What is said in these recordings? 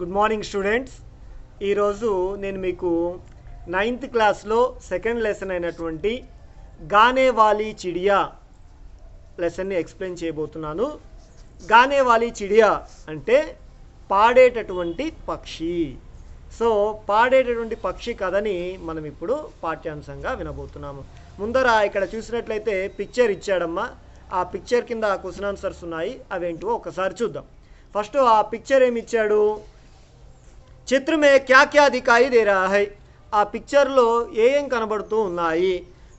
Good morning students. ఈరోజు నేను మీకు 9th క్లాస్లో సెకండ్ లెసన్ అయినటువంటి గానే వాలీ చిడియా లెసన్ని ఎక్స్ప్లెయిన్ చేయబోతున్నాను. గానే వాలీ చిడియా అంటే పాడేటటువంటి పక్షి. సో పాడేటటువంటి పక్షి కథని మనం ఇప్పుడు పాఠ్యాంశంగా వినబోతున్నాము. ముందర ఇక్కడ చూసినట్లయితే పిక్చర్ ఇచ్చాడమ్మా. ఆ పిక్చర్ కింద క్వశ్చన్ ఆన్సర్స్ ఉన్నాయి. అవేంటో ఒకసారి చూద్దాం. ఫస్ట్ ఆ పిక్చర్ ఏమి ఇచ్చాడు? చిత్ర మే క్యా క్యా దికాయి దే రహా హై. ఆ పిక్చర్లో ఏం కనబడుతూ ఉన్నాయి?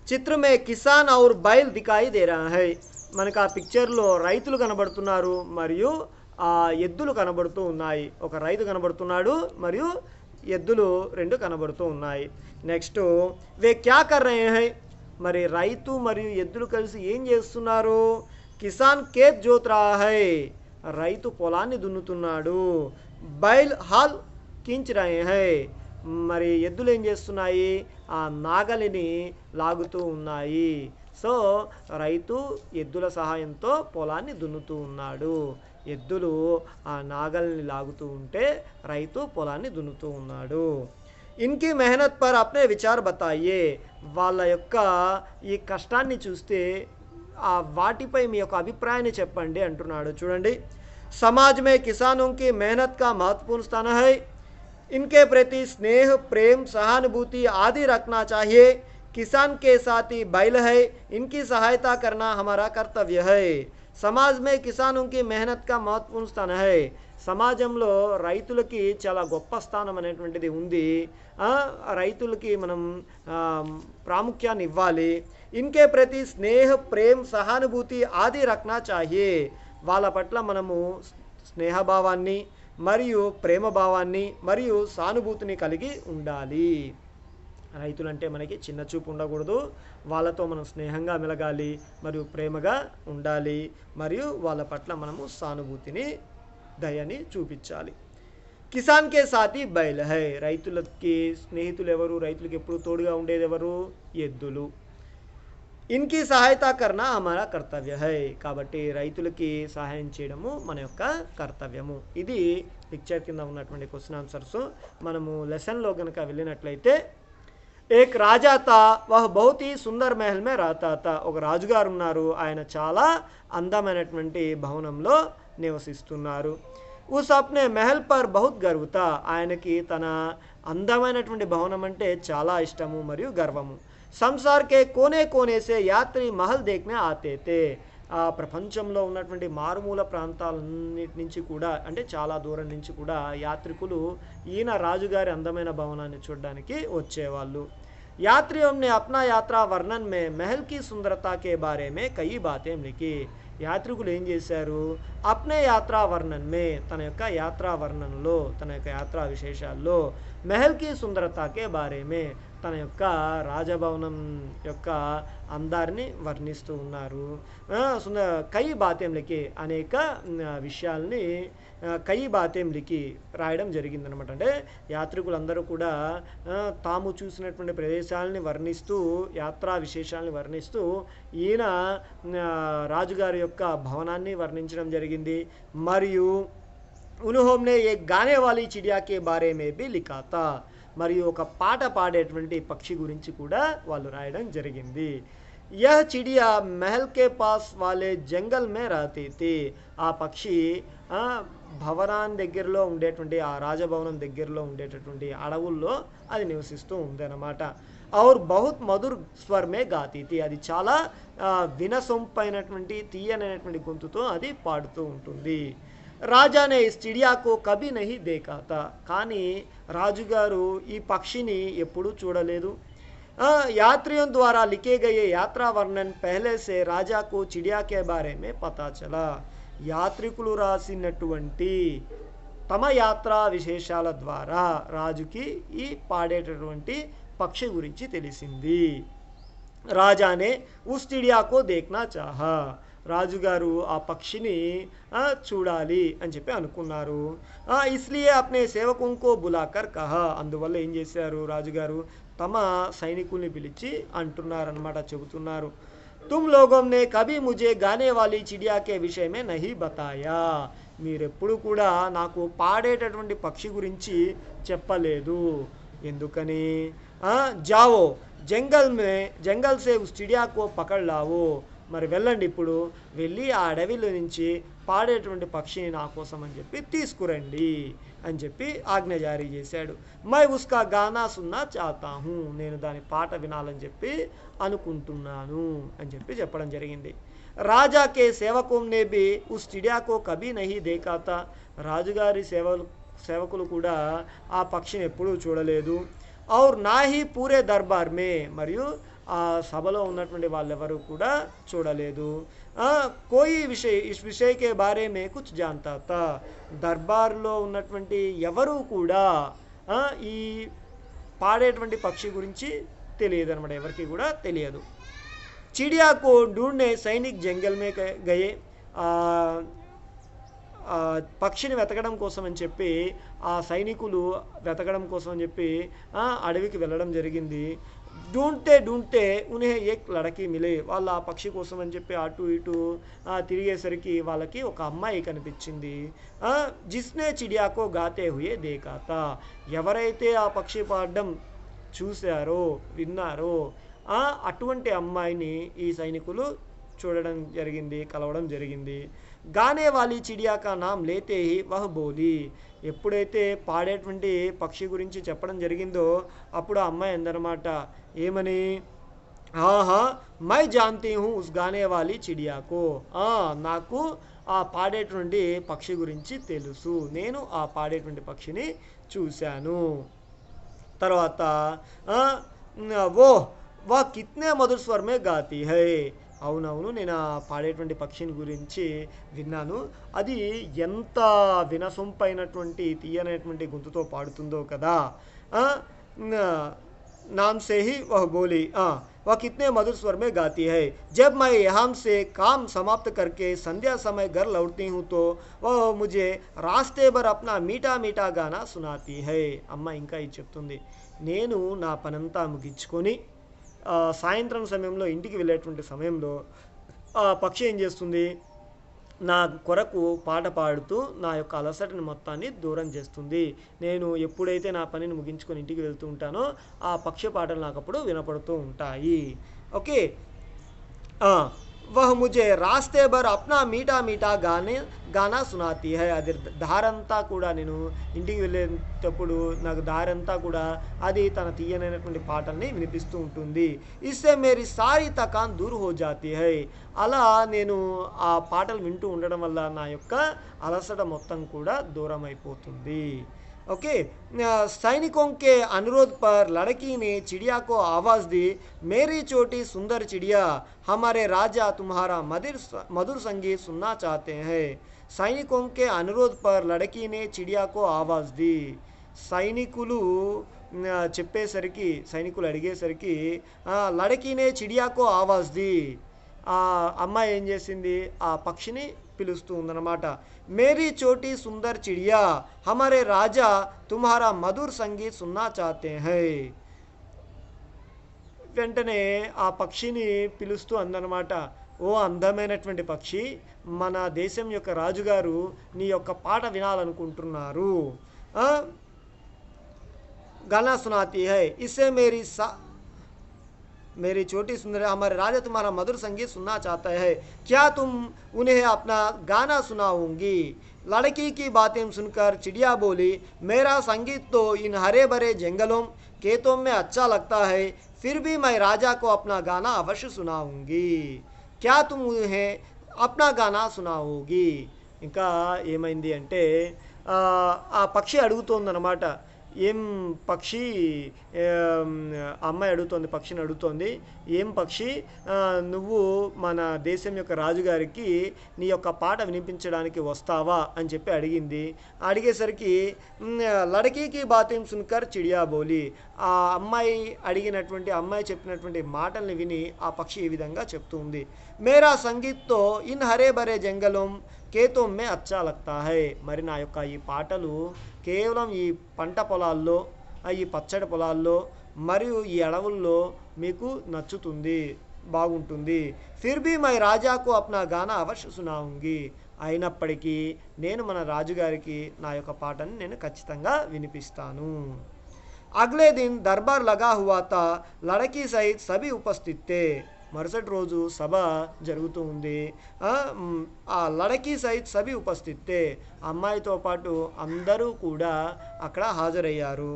చిత్ర మే కిసాన్ ఔర్ బైల్ దికాయి దే రహా హై. మనకు ఆ పిక్చర్లో రైతులు కనబడుతున్నారు మరియు ఆ ఎద్దులు కనబడుతూ ఉన్నాయి. ఒక రైతు కనబడుతున్నాడు మరియు ఎద్దులు రెండు కనబడుతూ ఉన్నాయి. నెక్స్ట్ వే క్యా కర్ రహే హై. మరి రైతు మరియు ఎద్దులు కలిసి ఏం చేస్తున్నారు? కిసాన్ ఖేత్ జోత్ రహా హై. రైతు పొలాన్ని దున్నుతున్నాడు. బైల్ హాల్ కించ్ రహే హై. మరి ఎద్దులు ఏం చేస్తున్నాయి? ఆ నాగలిని లాగుతూ ఉన్నాయి. సో రైతు ఎద్దుల సహాయంతో పొలాన్ని దున్నుతూ ఉన్నాడు. ఎద్దులు ఆ నాగలిని లాగుతూ ఉంటే రైతు పొలాన్ని దున్నుతూ ఉన్నాడు. ఇన్కి మెహనత్ పర్ అప్నే విచార్ బతాయే. వాళ్ళ యొక్క ఈ కష్టాన్ని చూస్తే ఆ వాటిపై మీ యొక్క అభిప్రాయాన్ని చెప్పండి అంటున్నాడు. చూడండి, సమాజ్ మే కిసానోं की मेहनत का महत्वपूर्ण स्थान है. इनके प्रति स्नेह, प्रेम, सहानुभूति आदि रखना चाहिए. किसान के साथ ही बैल है. इनकी सहायता करना हमारा कर्तव्य है. సమాజ్ మే కిసానుకి మెహనత్ కా మహత్వపూర్ణ స్థానం హై. సమాజంలో రైతులకి చాలా గొప్ప స్థానం అనేటువంటిది ఉంది. రైతులకి మనం ప్రాముఖ్యాన్ని ఇవ్వాలి. ఇన్కే ప్రతి స్నేహ, ప్రేమ్, సహానుభూతి ఆది రఖనా చాహియే. వాళ్ళ పట్ల మనము స్నేహభావాన్ని మరియు ప్రేమ భావాన్ని మరియు సానుభూతిని కలిగి ఉండాలి. రైతులంటే మనకి చిన్న చూపు ఉండకూడదు. వాళ్ళతో మనం స్నేహంగా మెలగాలి మరియు ప్రేమగా ఉండాలి మరియు వాళ్ళ పట్ల మనము సానుభూతిని, దయని చూపించాలి. కిసాన్ కే సాథీ బైల్ హై. రైతులకి స్నేహితులు ఎవరు? రైతులకి ఎప్పుడు తోడుగా ఉండేది ఎవరు? ఎద్దులు. ఇన్కి సహాయత కర్నా హమారా కర్తవ్య హై. కాబట్టి రైతులకి సహాయం చేయడము మన యొక్క కర్తవ్యము. ఇది పిక్చర్ కింద ఉన్నటువంటి క్వశ్చన్ ఆన్సర్స్. మనము లెసన్లో కనుక వెళ్ళినట్లయితే, ఏక్ రాజా తా వహ్ బహుత్ హీ సుందర్ మహల్ మే రహతా తా. ఒక రాజుగారు ఉన్నారు. ఆయన చాలా అందమైనటువంటి భవనంలో నివసిస్తున్నారు. ఉస్ అప్నే మహల్ పర్ బహుత్ గర్వతా. ఆయనకి తన అందమైనటువంటి భవనం అంటే చాలా ఇష్టము మరియు గర్వము. సంసార్ కే కోనే కోనే సే యాత్రి మహల్ దేఖ్నే ఆతే తే. ఆ ప్రపంచంలో ఉన్నటువంటి మారుమూల ప్రాంతాలన్నిటి నుంచి కూడా, అంటే చాలా దూరం నుంచి కూడా యాత్రికులు ఈయన రాజుగారి అందమైన భవనాన్ని చూడడానికి వచ్చేవాళ్ళు. యాత్రిयों ने अपना यात्रा वर्णन में महल की सुंदरता के बारे में कई बातें लिखी. యాత్రికులు ఏం చేశారు? అప్నే యాత్రా వర్ణన్ మే, తన యొక్క యాత్రా వర్ణనలో, తన యొక్క యాత్రా విశేషాల్లో, మెహల్ కి సుందరతాకే బారే మే, తన యొక్క రాజభవనం యొక్క అందాన్ని వర్ణిస్తూ ఉన్నారు. కై బాతేంలకి, అనేక విషయాల్ని కై బాతేంలకి రాయడం జరిగిందనమాట. అంటే యాత్రికులందరూ కూడా తాము చూసినటువంటి ప్రదేశాలని వర్ణిస్తూ, యాత్రా విశేషాలని వర్ణిస్తూ ఈయన రాజుగారి యొక్క భవనాన్ని వర్ణించడం జరిగింది. మరియు ఉన్హోంనే ఏ గానే వాలీ చిడియా కే బారే మే బి లిఖా తా. మరియు ఒక పాట పాడేటువంటి పక్షి గురించి కూడా వాళ్ళు రాయడం జరిగింది. యహ్ చిడియా మహల్ కే పాస్ వాలే జంగల్ మే రహతీ థీ. ఆ పక్షి భవనాన్ని దగ్గరలో ఉండేటువంటి, ఆ రాజభవనం దగ్గరలో ఉండేటటువంటి అడవుల్లో అది నివసిస్తూ ఉందన్నమాట. ఔర్ బహుత్ మధుర్ స్వర్ మే గాతీ థీ. అది చాలా వినసొంపైనటువంటి, తీయనైనటువంటి గొంతుతో అది పాడుతూ ఉంటుంది. రాజానే ఇస్ చిడియాకు కభీ నహీ దేఖా తా. కానీ రాజుగారు ఈ పక్షిని ఎప్పుడూ చూడలేదు. యాత్రిयों द्वारा लिखे गए यात्रा वर्णन पहले से राजा को चिड़िया के बारे में पता चला. యాత్రికులు రాసినటువంటి తమ యాత్రా విశేషాల ద్వారా రాజుకి ఈ పాడేటటువంటి పక్షి గురించి తెలిసింది. రాజానే ఉస్ చిడియాకో దేఖ్నా చాహా. రాజుగారు ఆ పక్షిని చూడాలి అని చెప్పి అనుకున్నారు. ఇస్లియే అప్నే సేవకుంకో బులాకర్ కహా. అందువల్ల ఏం చేశారు? రాజుగారు తమ సైనికుల్ని పిలిచి అంటున్నారనమాట, చెబుతున్నారు. तुम लोगों ने कभी मुझे गाने वाली चिड़िया के విషయం में नहीं बताया. మీరెప్పుడు కూడా నాకు పాడేటటువంటి పక్షి గురించి చెప్పలేదు. ఎందుకని? జావో జంగల్ సే ఉస్ చిడియా కో పకడ్ లావో. మరి వెళ్ళండి, ఇప్పుడు వెళ్ళి ఆ అడవిలో నుంచి పాడేటువంటి పక్షిని నా కోసం అని చెప్పి తీసుకురండి అని చెప్పి ఆజ్ఞ జారీ చేశాడు. మై ఉస్కా గానా సున్నా చాతా హూ. నేను దాని పాట వినాలని చెప్పి అనుకుంటున్నాను అని చెప్పి చెప్పడం జరిగింది. రాజా కే సేవకుం నే భీ ఉస్ చిడియా కో కభీ నహీ దేఖా తా. రాజుగారి సేవకులు కూడా ఆ పక్షిని ఎప్పుడూ చూడలేదు. ఔర్ నా హీ పూరే దర్బార్ మే. మరియు ఆ సభలో ఉన్నటువంటి వాళ్ళెవరూ కూడా చూడలేదు. కోయి ఇస్ విషయ కే బారే మే కుచ్ జాంతా తా. దర్బార్లో ఉన్నటువంటి ఎవరూ కూడా ఈ పాడేటువంటి పక్షి గురించి తెలియదు అనమాట, ఎవరికి కూడా తెలియదు. चिड़िया को ढूंढने सैनिक जंगल में गए. పక్షిని వెతకడం కోసం అని చెప్పి ఆ సైనికులు వెతకడం కోసం అని చెప్పి అడవికి వెళ్ళడం జరిగింది. ढूंढते ढूंढते उन्हें एक लड़की मिले. వాళ్ళ ఆ పక్షి కోసం అని చెప్పి అటు ఇటు తిరిగేసరికి వాళ్ళకి ఒక అమ్మాయి కనిపించింది. జిస్నే చిడియా కో గాతే హుయే దేఖా తా. ఎవరైతే ఆ పక్షి పాడడం చూశారో విన్నారో అటువంటి అమ్మాయిని ఈ సైనికులు చూడడం జరిగింది, కలవడం జరిగింది. గానే వాలి చిడియా కా నామ్ లేతే హీ వహ్ బోలి. ఎప్పుడైతే పాడేటువంటి పక్షి గురించి చెప్పడం జరిగిందో అప్పుడు ఆ అమ్మాయి అందరమాట ఏమని, ఆహా మై జాన్తీ హూ ఉస్ గానే వాలి చిడియాకో. నాకు ఆ పాడేటువంటి పక్షి గురించి తెలుసు, నేను ఆ పాడేటువంటి పక్షిని చూశాను. తర్వాత ఓ వా కిత్నే మధుర్ స్వర్ మే గాతీ హై. అవునవును, నేను ఆ పాడేటువంటి పక్షిని గురించి విన్నాను, అది ఎంత వినసొంపైనటువంటి తీయనటువంటి గొంతుతో పాడుతుందో కదా. नाम से ही वह बोली, वह कितने मधुर स्वर में गाती है. जब मैं यहाँ से काम समाप्त करके संध्या समय घर लौटती हूँ तो वह मुझे रास्ते भर अपना मीठा मीठा गाना सुनाती है. అమ్మ ఇంకా ఇది చెప్తుంది, నేను నా పనంతా ముగించుకొని సాయంత్రం సమయంలో ఇంటికి వెళ్ళేటువంటి సమయంలో ఆ పక్షి ఏం చేస్తుంది, నా కొరకు పాట పాడుతూ నా యొక్క అలసటని మొత్తాన్ని దూరం చేస్తుంది. నేను ఎప్పుడైతే నా పనిని ముగించుకొని ఇంటికి వెళ్తూ ఉంటానో ఆ పక్షి పాటలు నాకు అప్పుడు వినపడుతూ ఉంటాయి. ఓకే, వహ్ ముజే రాస్తే భర్ అప్నా మీఠా మీఠా గానా సునాతీ హై. అది దారంతా కూడా, నేను ఇంటికి వెళ్ళేటప్పుడు నాకు దారంతా కూడా అది తన తీయనైనటువంటి పాటల్ని వినిపిస్తూ ఉంటుంది. ఇస్సే మేరీ సారీ తకాన్ దూర్ హో జాతీ హై. అలా నేను ఆ పాటలు వింటూ ఉండడం వల్ల నా యొక్క అలసట మొత్తం కూడా దూరం అయిపోతుంది. ओके, सैनिकों के अनुरोध पर लड़की ने चिड़िया को आवाज़ दी, मेरी छोटी सुंदर चिड़िया, हमारे राजा तुम्हारा मधुर संगीत सुनना चाहते हैं. सैनिकों के अनुरोध पर लड़की ने चिड़िया को आवाज़ दी. సైనికులు చెప్పేసరికి, సైనికులు అడిగేసరికి లడకీనే చిడియాకో ఆవాజ్ ది. ఆ అమ్మాయి ఏం చేసింది, ఆ పక్షిని పిలుస్తూ ఉందన్నమాట. మేరీ చోటీ సుందర్ చిడియా, హమారే రాజా తుమ్హారా మధుర్ సంగీత్ సున్నా చాతే హై. వెంటనే ఆ పక్షిని పిలుస్తూ అందనమాట, ఓ అందమైనటువంటి పక్షి, మన దేశం యొక్క రాజుగారు నీ యొక్క పాట వినాలనుకుంటున్నారు. गाना सुनाती है, इससे मेरी छोटी सुंदर, हमारे राजा तुम्हारा मधुर संगीत सुनना चाहता है, क्या तुम उन्हें अपना गाना सुनाओगी. लड़की की बातें सुनकर चिड़िया बोली, मेरा संगीत तो इन हरे भरे जंगलों खेतों में अच्छा लगता है, फिर भी मैं राजा को अपना गाना अवश्य सुनाऊंगी. क्या तुम उन्हें अपना गाना सुनाओगी. ఇంకా ఏమైంది అంటే ఆ పక్షి అడుగుతోందన్నమాట, ఏం పక్షి, అమ్మాయి అడుగుతోంది, పక్షిని అడుగుతోంది, ఏం పక్షి, నువ్వు మన దేశం యొక్క రాజుగారికి నీ యొక్క పాట వినిపించడానికి వస్తావా అని చెప్పి అడిగింది. అడిగేసరికి లడకీకి బాతేం సున్కర్ చిడియా బోలి, ఆ అమ్మాయి చెప్పినటువంటి మాటల్ని విని ఆ పక్షి ఈ విధంగా చెప్తుంది, మేరా సంగీత్తో ఇన్ హరే భరే జంగలం కేతో మే అచ్చా లగ్తా హై. మరి నా యొక్క ఈ పాటలు కేవలం ఈ పంట పొలాల్లో, ఈ పచ్చడి పొలాల్లో మరియు ఈ అడవుల్లో మీకు నచ్చుతుంది, బాగుంటుంది. ఫిర్ భీ మై రాజాకు అప్నా గానా అవశ్య సునాऊंगी. అయినప్పటికీ నేను మన రాజుగారికి నా యొక్క పాటని నేను ఖచ్చితంగా వినిపిస్తాను. అగ్లే దిన్ దర్బార్ లగా హువా తా, లడకీ సహిత్ సభీ ఉపస్థిత్ थे. మరుసటి రోజు సభ జరుగుతూ ఉంది. ఆ లడకీ సహిత్ సభీ ఉపస్థిత్ थे. అమ్మాయితో పాటు అందరూ కూడా అక్కడ హాజరయ్యారు.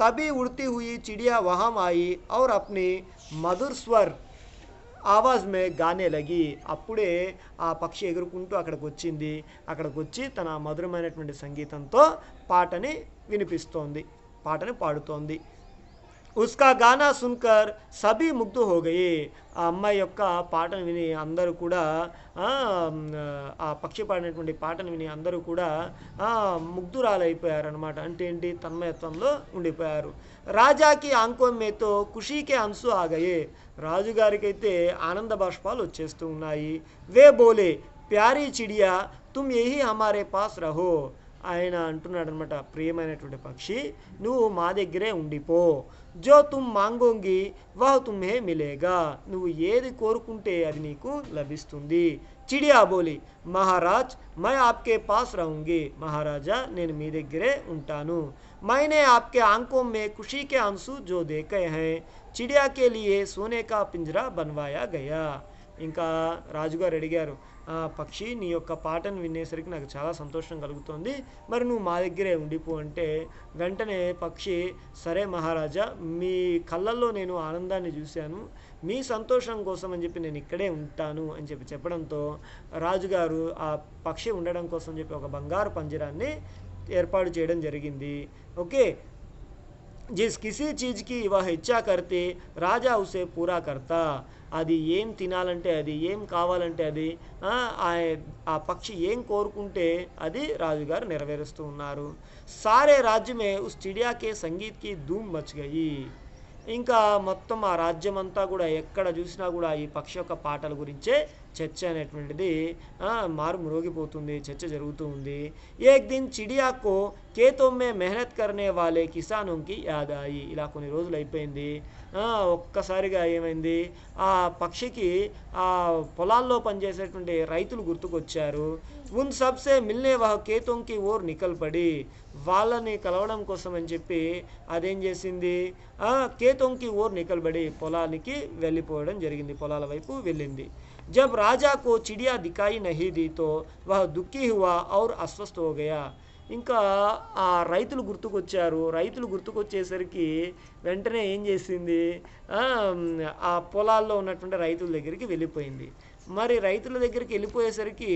తబీ ఉడ్తీ హుయి చిడియా వహాం ఆయి ఔర్ అప్ని మధుర్ స్వర్ ఆవాజ్ మే గానే లగి. అప్పుడే ఆ పక్షి ఎగురుకుంటూ అక్కడికి వచ్చింది. అక్కడికి వచ్చి తన మధురమైనటువంటి సంగీతంతో పాటని వినిపిస్తోంది, పాటని పాడుతోంది. ఉస్కా గానా సున్కర్ సభీ ముగ్ధు హో గయే. ఆ అమ్మాయి యొక్క పాటను విని అందరూ కూడా ఆ పక్షి పాడినటువంటి పాటను విని అందరూ కూడా ముగ్ధురాలైపోయారు అనమాట. అంటే ఏంటి, తన్మయత్వంలో ఉండిపోయారు. రాజాకి ఆంకోం మేతో ఖుషీకే అంశు ఆగయే. రాజుగారికైతే ఆనంద బాష్పాలు వచ్చేస్తూ ఉన్నాయి. వే బోలే ప్యారీ చిడియా తుమ్ యహీ హమారే పాస్ రహో. ఆయన అంటున్నాడు అనమాట, ప్రియమైనటువంటి పక్షి నువ్వు మా దగ్గరే ఉండిపో. జో తుమ్ మాంగోంగి వహ్ తుమ్హే మిలేగా. నువ్వు ఏది కోరుకుంటే అది నీకు లభిస్తుంది. చిడియా బోలి మహారాజ్ మై ఆప్కే పాస్ రహూంగి. మహారాజా నేను మీ దగ్గరే ఉంటాను. మైనే ఆప్కే ఆంకోం మే ఖుషీ కే ఆంసూ జో దేఖే హై చిడియా కే లియే సోనే కా పింజరా బన్వాయా గయా. ఇంకా రాజుగారు అడిగారు, పక్షి నీ యొక్క పాటను వినేసరికి నాకు చాలా సంతోషం కలుగుతోంది, మరి నువ్వు మా దగ్గరే ఉండిపో అంటే వెంటనే పక్షి సరే మహారాజా, మీ కళ్ళల్లో నేను ఆనందాన్ని చూశాను, మీ సంతోషం కోసం అని చెప్పి నేను ఇక్కడే ఉంటాను అని చెప్పడంతో రాజుగారు ఆ పక్షి ఉండడం కోసం చెప్పి ఒక బంగారు పంజరాన్ని ఏర్పాటు చేయడం జరిగింది. ఓకే, जिस किसी चीज़ की वह इच्छा करते राजा उसे पूरा करता. అది ఏం తినాలంటే అది, ఏం కావాలంటే అది, ఆ పక్షి ఏం కోరుకుంటే అది రాజుగారు నెరవేరుస్తూ ఉన్నారు. సారే రాజ్య మే ఉస్ చిడియా కే సంగీత్ కి ధూమ్ మచ్ గయి. ఇంకా మొత్తం ఆ రాజ్యం అంతా కూడా ఎక్కడ చూసినా కూడా ఈ పక్షి యొక్క పాటల గురించే చర్చ అనేటువంటిది మారు మ్రోగిపోతుంది, చర్చ జరుగుతూ ఉంది. ఏక్ దిన్ చిడియాకో కేతోం మే మెహనత్ కర్నే వాలే కిసానోంకి యాద్ ఆయి. ఇలా కొన్ని రోజులు అయిపోయింది. ఒక్కసారిగా ఏమైంది, ఆ పక్షికి ఆ పొలాల్లో పనిచేసేటువంటి రైతులు గుర్తుకొచ్చారు. ఉన్ సబ్సే మిల్నే వహ కేతోంకి ఓర్ నికల్ పడి. వాళ్ళని కలవడం కోసం అని చెప్పి అదేం చేసింది, కేతోంకి ఓర్ నికల్బడి పొలానికి వెళ్ళిపోవడం జరిగింది, పొలాల వైపు వెళ్ళింది. జబ్ రాజా కో చిడియా దికాయి నహీ दी तो वह दुखी हुआ और अस्वस्थ हो गया. ఇంకా ఆ రైతులు గుర్తుకొచ్చారు. రైతులు గుర్తుకొచ్చేసరికి వెంటనే ఏం చేసింది, ఆ పొలాల్లో ఉన్నటువంటి రైతుల దగ్గరికి వెళ్ళిపోయింది. మరి రైతుల దగ్గరికి వెళ్ళిపోయేసరికి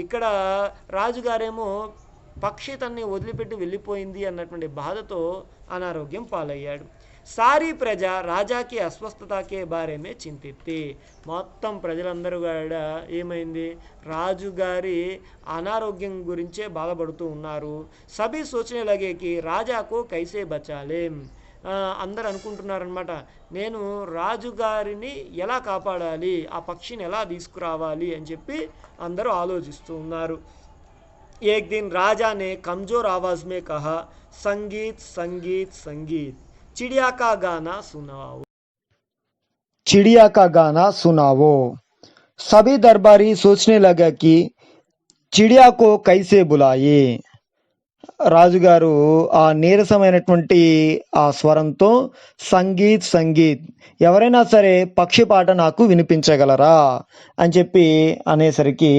ఇక్కడ రాజుగారేమో పక్షి తన్ని వదిలిపెట్టి వెళ్ళిపోయింది అన్నటువంటి బాధతో అనారోగ్యం పాలయ్యాడు. సారీ ప్రజ రాజాకి అస్వస్థతకే బారేమే చింతిత్తి. మొత్తం ప్రజలందరూ కూడా ఏమైంది, రాజుగారి అనారోగ్యం గురించే బాధపడుతూ ఉన్నారు. సభీ సోచనే లగేకి రాజాకు కైసే బచాలేం. అందరు అనుకుంటున్నారనమాట, నేను రాజుగారిని ఎలా కాపాడాలి, ఆ పక్షిని ఎలా తీసుకురావాలి అని చెప్పి అందరూ ఆలోచిస్తూ ఉన్నారు. एक दिन राजा ने कमज़ोर आवाज़ में कहा, संगीत संगीत संगीत, चिड़िया का गाना सुनाओ. चिड़िया का गाना सुनाओ. सभी दरबारी सोचने लगा कि चिड़िया को कैसे बुलाए. రాజుగారు ఆ నీరసమైనటువంటి ఆ స్వరంతో సంగీత్ సంగీత్, ఎవరైనా సరే పక్షి పాట నాకు వినిపించగలరా అని చెప్పి అనేసరికి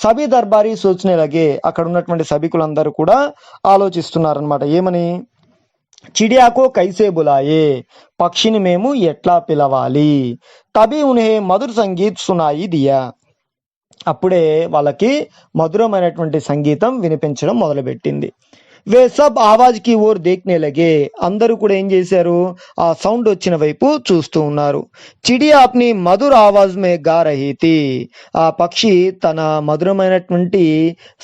సభీ దర్బారీ సోచనే లగే, అక్కడ ఉన్నటువంటి సభికులందరూ కూడా ఆలోచిస్తున్నారనమాట. ఏమని, చిడియాకో కైసే బులాయే, పక్షిని మేము ఎట్లా పిలవాలి. తబీ ఉన్హే మధుర్ సంగీత్ సునాయి దియా. అప్పుడే వాళ్ళకి మధురమైనటువంటి సంగీతం వినిపించడం మొదలుపెట్టింది. వే సబ్ ఆవాజ్ కి ఓర్ దేఖ్నే లగే, అందరూ కూడా ఏం చేశారు, ఆ సౌండ్ వచ్చిన వైపు చూస్తూ ఉన్నారు. చిడియా అప్ని మధుర ఆవాజ్ మే గా రహీ థీ. ఆ పక్షి తన మధురమైనటువంటి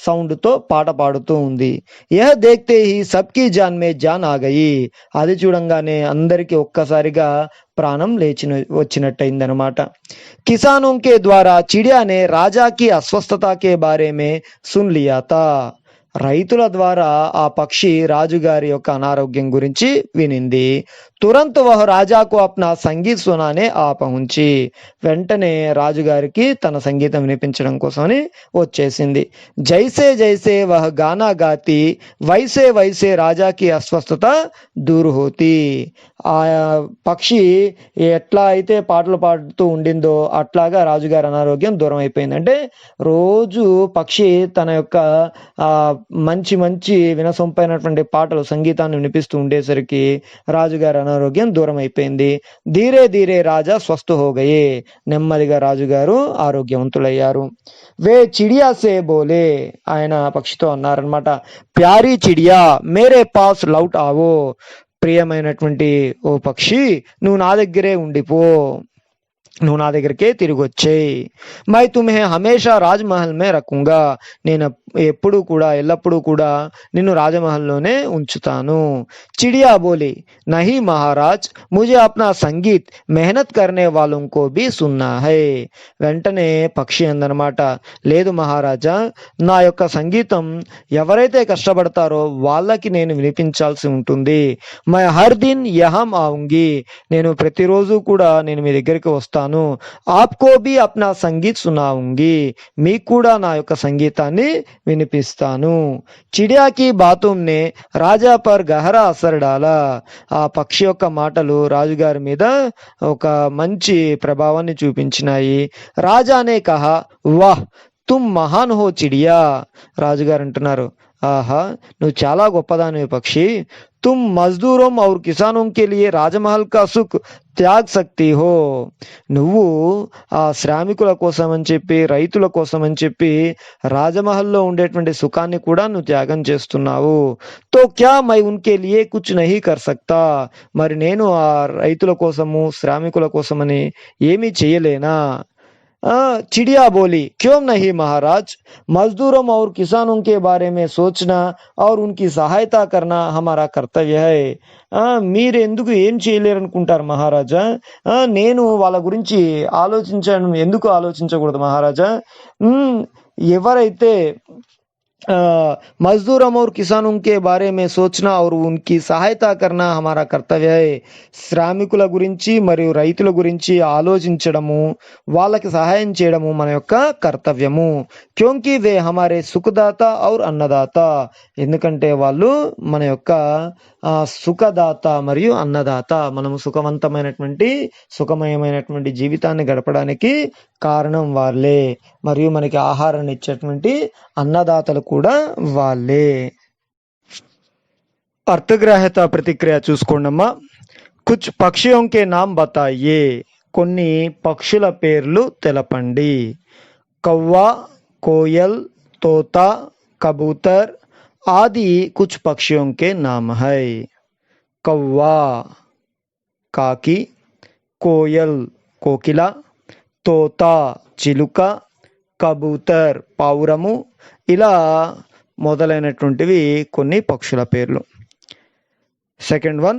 సౌండ్తో పాట పాడుతూ ఉంది. యహ్ దేఖ్తే హీ సబ్కి జాన్ మే జాన్ ఆ గయి. అది చూడంగానే అందరికీ ఒక్కసారిగా ప్రాణం వచ్చినట్టయిందనమాట. కిసానోं के द्वारा चिड़िया ने राजा की अस्वस्थता के बारे में सुन लिया था. రైతుల ద్వారా ఆ పక్షి రాజుగారి యొక్క అనారోగ్యం గురించి వినింది. तुरंत वह राजा को अपना సంగీత్ సునానే ఆ పహుంచి వెంటనే రాజుగారికి తన సంగీతం వినిపించడం కోసమని వచ్చేసింది. జైసే జైసే వహ గానా గాతి వైసే వైసే రాజాకి అస్వస్థత దూర్ హోతి. ఆ పక్షి ఎట్లా అయితే పాటలు పాడుతూ ఉండిందో అట్లాగా రాజుగారి అనారోగ్యం దూరం అయిపోయింది. అంటే రోజు పక్షి తన యొక్క ఆ మంచి మంచి వినసొంపైనటువంటి పాటలు సంగీతాన్ని వినిపిస్తూ ఉండేసరికి రాజుగారి అనారోగ్యం దూరం అయిపోయింది. ధీరే ధీరే రాజా స్వస్థ హోగయే. నెమ్మదిగా రాజుగారు ఆరోగ్యవంతులయ్యారు. వే చిడియా సే బోలే. ఆయన పక్షితో అన్నారనమాట, ప్యారీ చిడియా మేరే పాస్ లౌట్ ఆవో. ప్రియమైనటువంటి ఓ పక్షి, నువ్వు నా దగ్గరే ఉండిపో, నువ్వు నా దగ్గరికే తిరిగి వచ్చేయి. మై తుమ్హే హమేషా రాజ్మహల్ మే రఖూంగా. నేను ఎప్పుడు కూడా ఎల్లప్పుడూ కూడా నిన్ను రాజమహల్లోనే ఉంచుతాను. చిడియా బోలి, నహీ మహారాజ్, ముझे अपना సంగీత్ మెహనత్ కర్నే వాలోం కో భీ సున్నా హై. వెంటనే పక్షి అందనమాట, లేదు మహారాజా, నా యొక్క సంగీతం ఎవరైతే కష్టపడతారో వాళ్ళకి నేను వినిపించాల్సి ఉంటుంది. మై హర్ దిన్ యహం ఆऊंगी. నేను ప్రతిరోజు కూడా నేను మీ దగ్గరికి వస్తాను. ఆప్కో భీ అప్నా సంగీత్ సునాऊंगी. మీకు కూడా నా యొక్క సంగీతాన్ని వినిపిస్తాను. చిడియా కి బాతుం నే రాజా పర్ గహరా అసర్ డాలా. ఆ పక్షి యొక్క మాటలు రాజుగారి మీద ఒక మంచి ప్రభావాన్ని చూపించినాయి. రాజానే కహా, వాహ్ తుమ్ మహాన్ హో చిడియా. రాజుగారు అంటున్నారు, ఆహా, నువ్వు చాలా గొప్పదానివి పక్షి. तुम मजदूरों और किसानों के लिए రాజమహల్ కా సుఖ్ త్యాగ్ సక్తి హో. నువ్వు ఆ శ్రామికుల కోసం అని చెప్పి, రైతుల కోసం అని చెప్పి రాజమహల్లో ఉండేటువంటి సుఖాన్ని కూడా నువ్వు త్యాగం చేస్తున్నావు. తో క్యా మై ఉన్కే లియే కుచ్ నహీ కర్ సక్తా. మరి నేను ఆ రైతుల కోసము శ్రామికుల కోసమని ఏమీ చేయలేనా? चिड़िया बोली, क्यों नहीं महाराज, मजदूरों और किसानों के बारे में सोचना और उनकी सहायता करना हमारा कर्तव्य है. మీరు ఎందుకు ఏం చేయలేరనుకుంటారు మహారాజా? నేను వాళ్ళ గురించి ఆలోచించడం ఎందుకు ఆలోచించకూడదు మహారాజా? ఎవరైతే मजदूरों और किसानों के बारे में सोचना और उनकी సహాయతా करना हमारा कर्तव्य है. శ్రామికుల గురించి మరియు రైతుల గురించి ఆలోచించడము, వాళ్ళకి సహాయం చేయడము మన యొక్క కర్తవ్యము. క్యోంకి వే హమారే సుఖదాత ఔర్ అన్నదాత. ఎందుకంటే వాళ్ళు మన యొక్క సుఖదాత మరియు అన్నదాత. మనము సుఖమయమైనటువంటి జీవితాన్ని గడపడానికి కారణం వాళ్ళే, మరియు మనకి ఆహారాన్ని ఇచ్చేటువంటి అన్నదాతలు కూడా వాళ్ళే. అర్థగ్రాహ్యత ప్రతిక్రియ చూసుకోండమ్మా. కుచ్ పక్షియోం కే నామ్ బతాయే. కొన్ని పక్షుల పేర్లు తెలపండి. కవ్వా, కోయల్, తోతా, కబూతర్ ఆది కుచ్ పక్షియోం కే నామ్ హై. కవ్వా కాకి, కోయల్ కోకిల, తోతా చిలుక, కబూతర్ పావురము, ఇలా మొదలైనటువంటివి కొన్ని పక్షుల పేర్లు. सेकंड वन,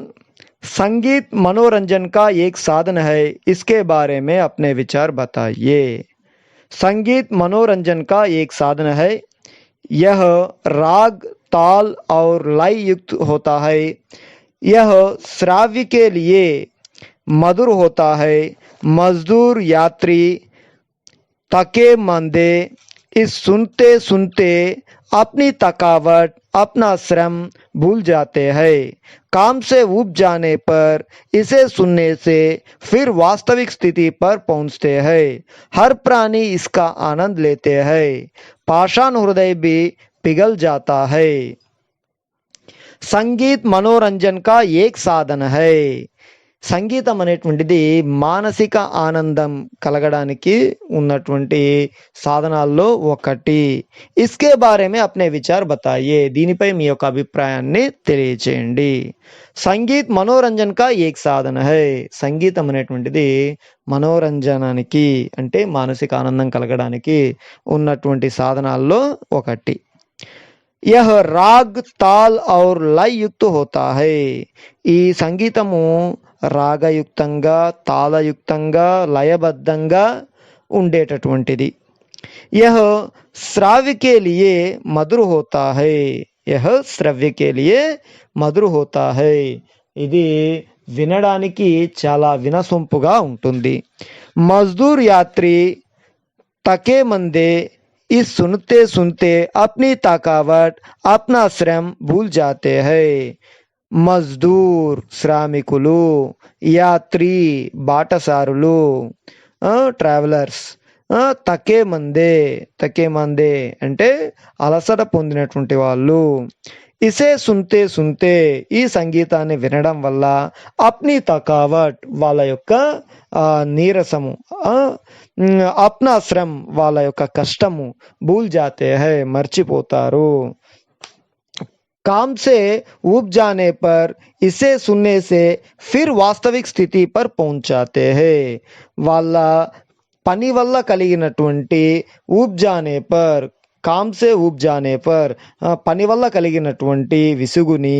संगीत मनोरंजन का एक साधन है, इसके बारे में अपने विचार बताइए. संगीत मनोरंजन का एक साधन है. यह राग, ताल और लय युक्त होता है. यह श्राव्य के लिए मधुर होता है. मजदूर यात्री थके मंदे इस सुनते सुनते अपनी थकावट, अपना श्रम भूल जाते हैं. काम से ऊब जाने पर इसे सुनने से फिर वास्तविक स्थिति पर पहुंचते हैं. हर प्राणी इसका आनंद लेते हैं. पाषाण हृदय भी पिघल जाता है. संगीत मनोरंजन का एक साधन है. సంగీతం అనేటువంటిది మానసిక ఆనందం కలగడానికి ఉన్నటువంటి సాధనాల్లో ఒకటి. ఇస్కే బారేమే అప్నే విచార్ బతాయే. దీనిపై మీ యొక్క అభిప్రాయాన్ని తెలియచేయండి. సంగీత్ మనోరంజన్ కా ఏక్ సాధన హై. సంగీతం అనేటువంటిది మనోరంజనానికి అంటే మానసిక ఆనందం కలగడానికి ఉన్నటువంటి సాధనాల్లో ఒకటి. यह राग, ताल और लय युक्त होता है. ఈ సంగీతము రాగయుక్తంగా, తాళయుక్తంగా, లయబద్ధంగా ఉండేటటువంటిది. यह श्राव्य के लिए मधुर होता है. यह श्रव्य के लिए मधुर होता है. ఇది వినడానికి చాలా వినసొంపుగా ఉంటుంది. మజ్దూర్ యాత్రి तके मंदे इस सुनते सुनते अपनी थकावट अपना श्रम भूल जाते हैं. మజ్దూర్ శ్రామికులు, యాత్రి బాటసారులు, ట్రావెలర్స్, తకే మందే అంటే అలసట పొందినటువంటి వాళ్ళు. ఇసే సున్తే సున్తే ఈ సంగీతాన్ని వినడం వల్ల అప్ని థకావట్ వాళ్ళ యొక్క నీరసము, అప్నా శ్రమ్ వాళ్ళ యొక్క కష్టము, భూల్ జాతే హై మర్చిపోతారు. काम से ऊब जाने पर इसे सुनने से फिर वास्तविक स्थिति पर पहुंच जाते हैं. వాళ్ళ పని వల్ల కలిగినటువంటి ఊబ్ జానే పర్, కామ్ సే ఊబ్ జానే పర్ పని వల్ల కలిగినటువంటి విసుగుని,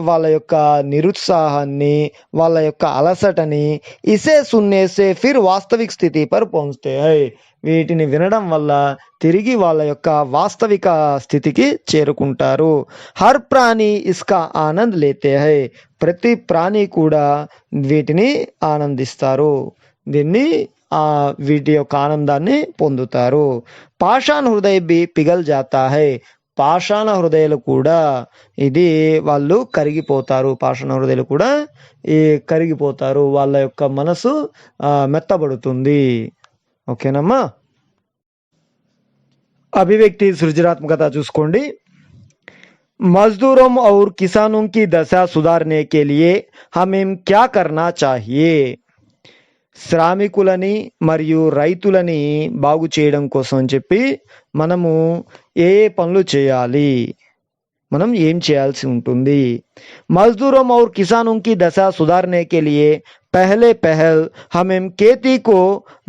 వాళ్ళ యొక్క నిరుత్సాహాన్ని, వాళ్ళ యొక్క అలసటని ఇసే సున్నే సే ఫిర్ వాస్తవిక్ స్థితి పర్ పహుంచతే హై వీటిని వినడం వల్ల తిరిగి వాళ్ళ యొక్క వాస్తవిక స్థితికి చేరుకుంటారు. హర్ ప్రాణి ఇస్కా ఆనంద్ లేతే హై ప్రతి ప్రాణి కూడా వీటిని ఆనందిస్తారు, దీన్ని వీటి యొక్క ఆనందాన్ని పొందుతారు. పాషాణ హృదయ బి పిగల్ జాతా హై పాషాణ హృదయాలు కూడా ఇది వాళ్ళు కరిగిపోతారు, పాషాణ హృదయాలు కూడా కరిగిపోతారు, వాళ్ళ యొక్క మనసు మెత్తబడుతుంది. ఓకేనమ్మా. अभिव्यक्ति सृजनात्मकता చూసుకోండి. मजदूरों और किसानों की दशा सुधारने के लिए हमें क्या करना चाहिए. శ్రామికులని మరియు రైతులని బాగు చేయడం కోసం అని చెప్పి మనము ఏ పనులు చేయాలి, మనం ఏం చేయాల్సి ఉంటుంది. मजदूरों और किसानों की दशा सुधारने के लिए पहले पहल हमें खेती को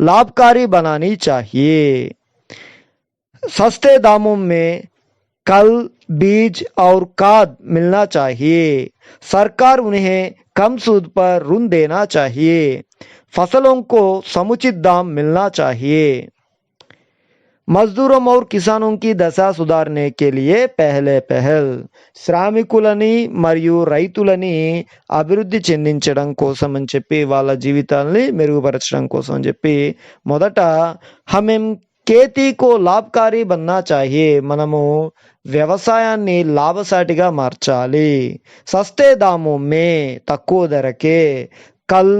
लाभकारी बनानी चाहिए. सस्ते दामों में कल, बीज और खाद मिलना चाहिए. सरकार उन्हें कम सूद पर ऋण देना चाहिए. फसलों को समुचित दाम मिलना चाहिए. मजदूरों और किसानों की दशा सुधारने के लिए पहले पहल శ్రామికులని మరియు రైతులని అభివృద్ధి చెందించడం కోసం అని చెప్పి, వాళ్ళ జీవితాలని మెరుగుపరచడం కోసం అని చెప్పి మొదట హమేం కేతీకో లాభకారి బన్నా చాహియే మనము వ్యవసాయాన్ని లాభసాటిగా మార్చాలి. సస్తే దామో మే తక్కువ ధరకే కల్,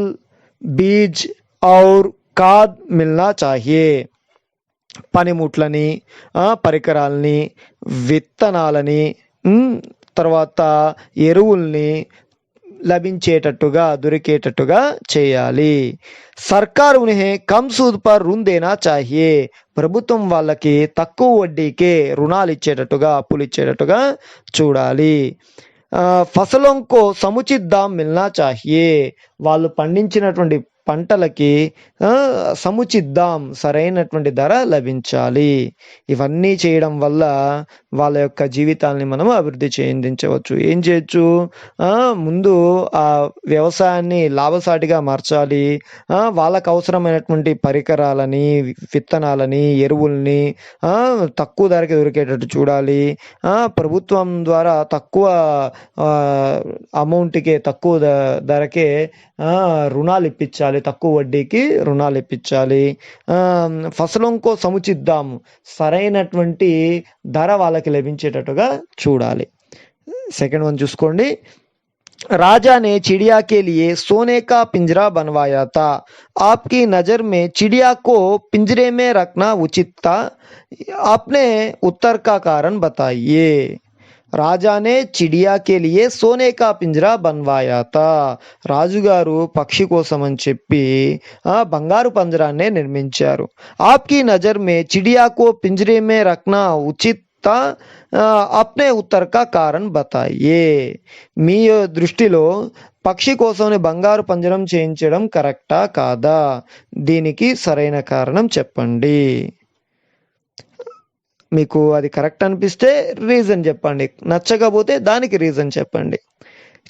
బీజ్ ఔర్ ఖాద్ మిల్నా చాహియే పనిముట్లని, పరికరాలని, విత్తనాలని, తర్వాత ఎరువుల్ని లభించేటట్టుగా దొరికేటట్టుగా చేయాలి. సర్కార్ ఉన్హే కమ్ సూద్ పర్ రుణ్ దేనా చాహియే ప్రభుత్వం వాళ్ళకి తక్కువ వడ్డీకే రుణాలు ఇచ్చేటట్టుగా, అప్పులు ఇచ్చేటట్టుగా చూడాలి. ఫసలోం కో సముచిత్ దామ్ మిల్నా చాహియే వాళ్ళు పండించినటువంటి పంటలకి సముచిద్దాం సరైనటువంటి ధర లభించాలి. ఇవన్నీ చేయడం వల్ల వాళ్ళ యొక్క జీవితాలని మనం అభివృద్ధి చెందించవచ్చు. ఏం చేయొచ్చు, ముందు ఆ వ్యవసాయాన్ని లాభసాటిగా మార్చాలి. వాళ్ళకు అవసరమైనటువంటి పరికరాలని, విత్తనాలని, ఎరువుల్ని తక్కువ ధరకి దొరికేటట్టు చూడాలి. ప్రభుత్వం ద్వారా తక్కువ అమౌంట్కే, తక్కువ ధరకే రుణాలు ఇప్పించాలి, తక్కువ వడ్డీకి రుణాలు ఇప్పించాలి. ఫసలంకో సముచిద్దాం సరైనటువంటి ధర వాళ్ళకి లభించేటట్టుగా చూడాలి. సెకండ్ వన్ చూసుకోండి. राजा ने चिड़िया के लिए सोने का पिंजरा बनवाया था. आपकी नजर में चिड़िया को पिंजरे में रखना उचित था. आपने उत्तर का कारण बताइए. రాజా నే చిడియా కే లియే సోనే కా పింజరా బన్వాయా తా రాజుగారు పక్షి కోసం అని చెప్పి బంగారు పంజరాన్ని నిర్మించారు. ఆప్కి నజర్ మే చిడియా కో పింజరే మే రఖ్నా ఉచిత్ తా అప్నే ఉత్తర్ కా కారణ్ బతాయే మీ దృష్టిలో పక్షి కోసం బంగారు పంజరం చేయించడం కరెక్టా కాదా, దీనికి సరైన కారణం చెప్పండి. మీకు అది కరెక్ట్ అనిపిస్తే రీజన్ చెప్పండి, నచ్చకపోతే దానికి రీజన్ చెప్పండి.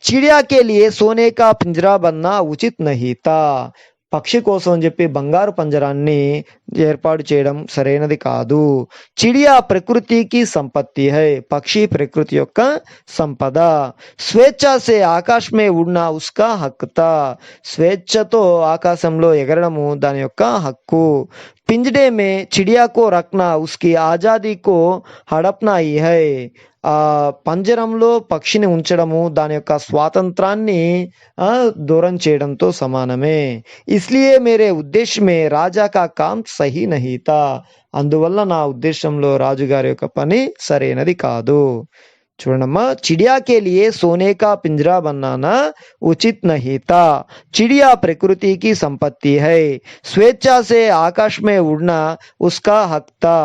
చిడియా కే లియే సోనే కా పింజరా బన్నా ఉచిత్ నహీ తా పక్షి కోసం అని చెప్పి బంగారు పంజరాన్ని ఏర్పాటు చేయడం సరైనది కాదు. చిడియా ప్రకృతికి సంపత్తి హై, పక్షి ప్రకృతి యొక్క సంపద. స్వేచ్ఛ సే ఆకాశ్ మే ఉడ్నా ఉస్కా హక్ తా, స్వేచ్ఛతో ఆకాశంలో ఎగరడము దాని యొక్క హక్కు. पिंजड़े में चिड़िया को रखना उसकी आजादी को हड़पना ही है, ఆ పంజరంలో పక్షిని ఉంచడము దాని యొక్క స్వాతంత్రాన్ని దూరం చేయడంతో సమానమే. ఇస్లియే మేరే ఉద్దేశ్యమే రాజా కా కామ్ సహీ నహీ తా, అందువల్ల నా ఉద్దేశంలో రాజుగారి యొక్క పని సరైనది కాదు. చూడమ్మా, चिड़िया के लिए सोने का पिंजरा बनाना उचित नहीं था. चिड़िया प्रकृति की संपत्ति है, स्वेच्छा से आकाश में उड़ना उसका हक था.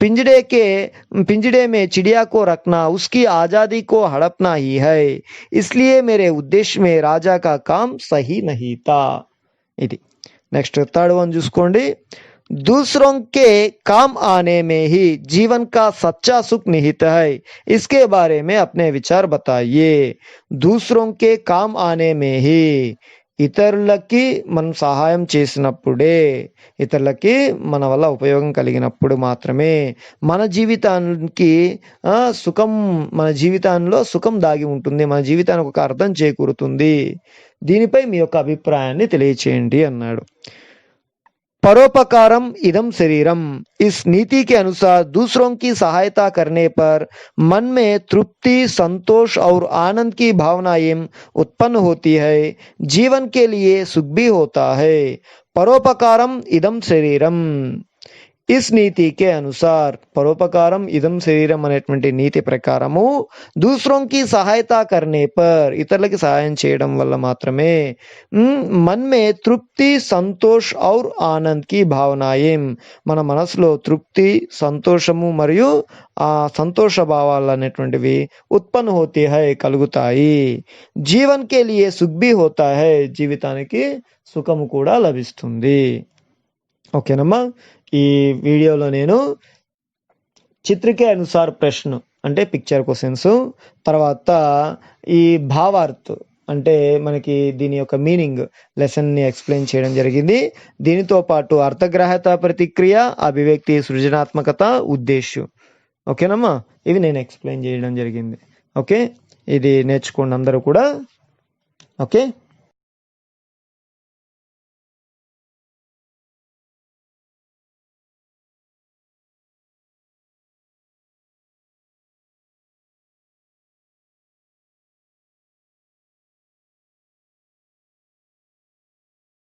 पिंजड़े में चिड़िया को रखना उसकी आजादी को हड़पना ही है, इसलिए मेरे उद्देश्य में राजा का काम सही नहीं था. ఇది నెక్స్ట్ థర్డ్ వన్ చూసుకోండి. दूसरों के काम आने में ही जीवन का सच्चा सुख निहित है, इसके बारे में अपने विचार बताइए. दूसरों के काम आने में ही, ఇతరులకి మనం సహాయం చేసినప్పుడే, ఇతరులకి మన వల్ల ఉపయోగం కలిగినప్పుడు మాత్రమే మన జీవితానికి సుఖం, మన జీవితంలో సుఖం దాగి ఉంటుంది, మన జీవితానికి ఒక అర్థం చేకూరుతుంది. దీనిపై మీ యొక్క అభిప్రాయాన్ని తెలియచేయండి అన్నాడు. परोपकारम इदम शरीरम, इस नीति के अनुसार दूसरों की सहायता करने पर मन में तृप्ति, संतोष और आनंद की भावनाएं उत्पन्न होती है, जीवन के लिए सुख भी होता है. परोपकारम इदम शरीरम, इस नीति के अनुसार, परोपकारम इदम शरीरम అనేటువంటి నీతి ప్రకారము दूसरों की सहायता करने पर, ఇతరులకి సహాయం చేయడం వల్ల మాత్రమే मन में तृप्ति, संतोष और आनंद की भावनाएं, మన మనసులో తృప్తి, సంతోషము మరియు ఆ సంతోష భావాలు అనేటువంటివి ఉత్పన్న होते हैं, కలుగుతాయి. జీవన్ के लिए सुख भी होता है, జీవితానికి సుఖము కూడా లభిస్తుంది. ఓకేనమ్మా. ఈ వీడియోలో నేను చిత్రకే అనుసార్ ప్రశ్న అంటే పిక్చర్ క్వశ్చన్స్, తర్వాత ఈ భావార్థ్ అంటే మనకి దీని యొక్క మీనింగ్ లెసన్ని ఎక్స్ప్లెయిన్ చేయడం జరిగింది. దీనితో పాటు అర్థగ్రాహ్యత, ప్రతిక్రియ, అభివ్యక్తి, సృజనాత్మకత, ఉద్దేశ్యం. ఓకేనమ్మా, ఇవి నేను ఎక్స్ప్లెయిన్ చేయడం జరిగింది. ఓకే, ఇది నేర్చుకోండి అందరూ కూడా. ఓకే.